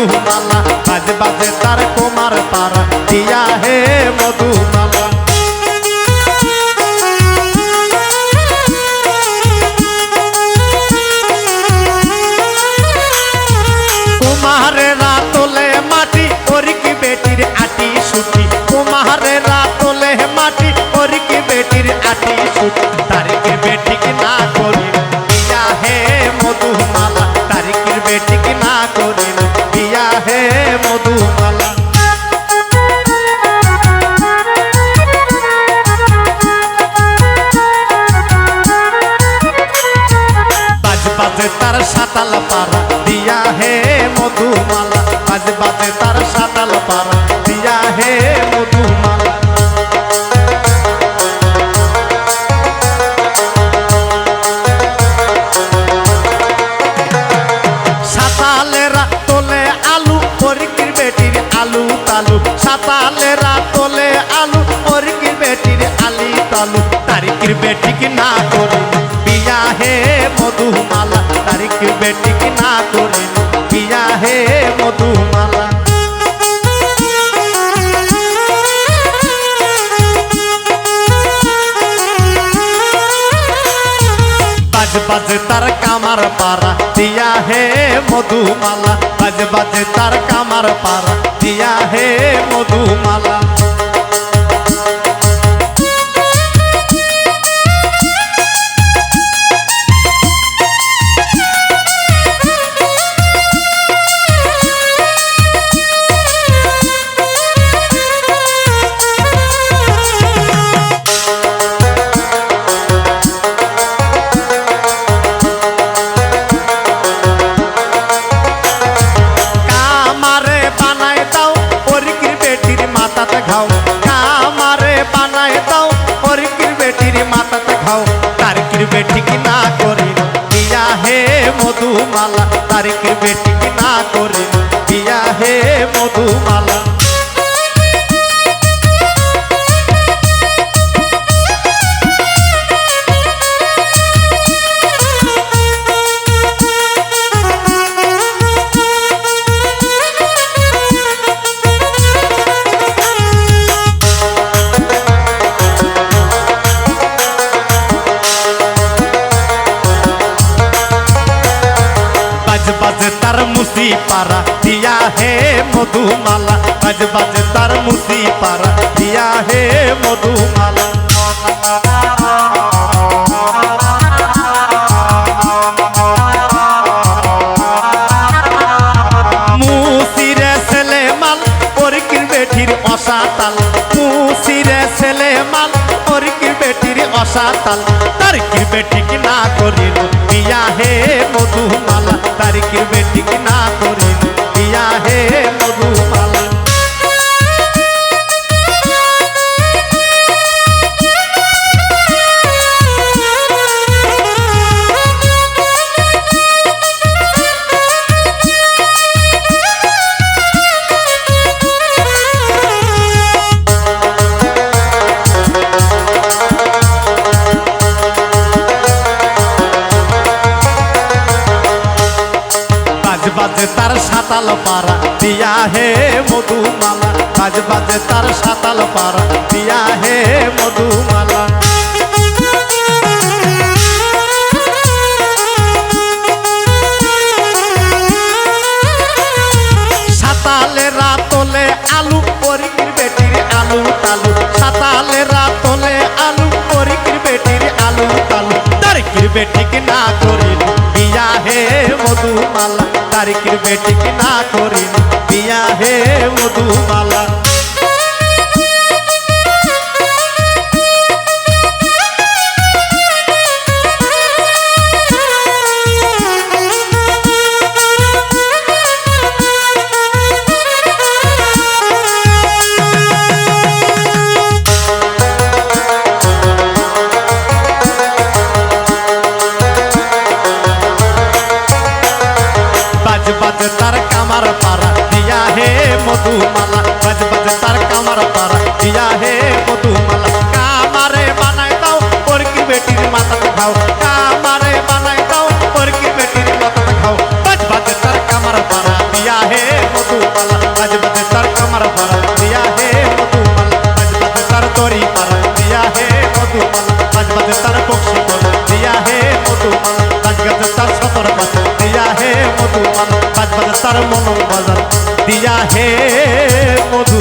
মধুমালা বাজে বাজে তার কুমার পাড়া দিয়া হে মধুমালা কুমারেরা তোলে মাটি ওর কি বেটির আটি সুটি কুমারেরা তোলে মাটি ওর কি বেটির আটি সুটি তারিখের বেটি কি না করি দিয়া হে মধুমালা তারিখের বেটি কি না করি দিয়া হে মধুমালা বাজ বাজে তার সাতাল পাড়া দিয়া হে মধুমালা বাজ বাজে তার সাতাল পাড়া দিয়া হে মধুমালা সাতালেরা তোলে আলু পরকির বেটির আলু তালু সাতালেরা তোলে আলু পরকির বেটির আলি তালু তারিখের বেটি কি না করি বিয়া হে মধুমালা তারিখের বেটি কি না করি বিয়া হে মধুমালা বাজ বাজে তার কামার পাড়া দিয়া হে মধুমালা বাজ বাজে তার কামার পাড়া দিয়া হে মধুমালা কামারে বানায় দাও পরকির বেটির মাথাতে খাও তারিখের বেটি কি না করি দিয়া হে মধুমালা তারিখের বেটি কি না করি দিয়া হে মধুমালা বাজে তার মুসি পাড়া দিয়া হে মধুমালা বাজে বাজে তার মুসি পাড়া দিয়া হে মধুমালা মুসিরে ছেলে মাল পরকির বেটির অসাতাল মুসিরে ছেলে মাল পরকির বেটির অসাতাল তারিখের বেটি কি না করিল বিয়া হে মধুমালা তারিখের বেটি কি না করিল বিয়া হে মধুমালা বাজে তার সাতাল পাড়া দিয়া হে মধুমালা বাজ বাজে তার সাতাল পাড়া দিয়া হে মধুমালা সাতালেরা তোলে আলু পরকির বেটির আলু তালু সাতালেরা তোলে আলু পরকির বেটির আলু তালু তারিখের বেটি কি না করিল বিয়া হে মধুমালা তারিখের বেটি কি না করিল বিয়া হে মধুমালা বাজ তার কামার পাড়া দিয়া হে মধুমালা বাজ বাজ তার কামার পাড়া দিয়া হে মধুমালা কামারে বানাই দাও পরকির বেটির মাথাতে খাও কামারে বানাই দাও পরকির বেটির মাথাতে খাও বাজ বাজ তার কামার পাড়া দিয়া হে তার মন বাজার দিয়া হে মধু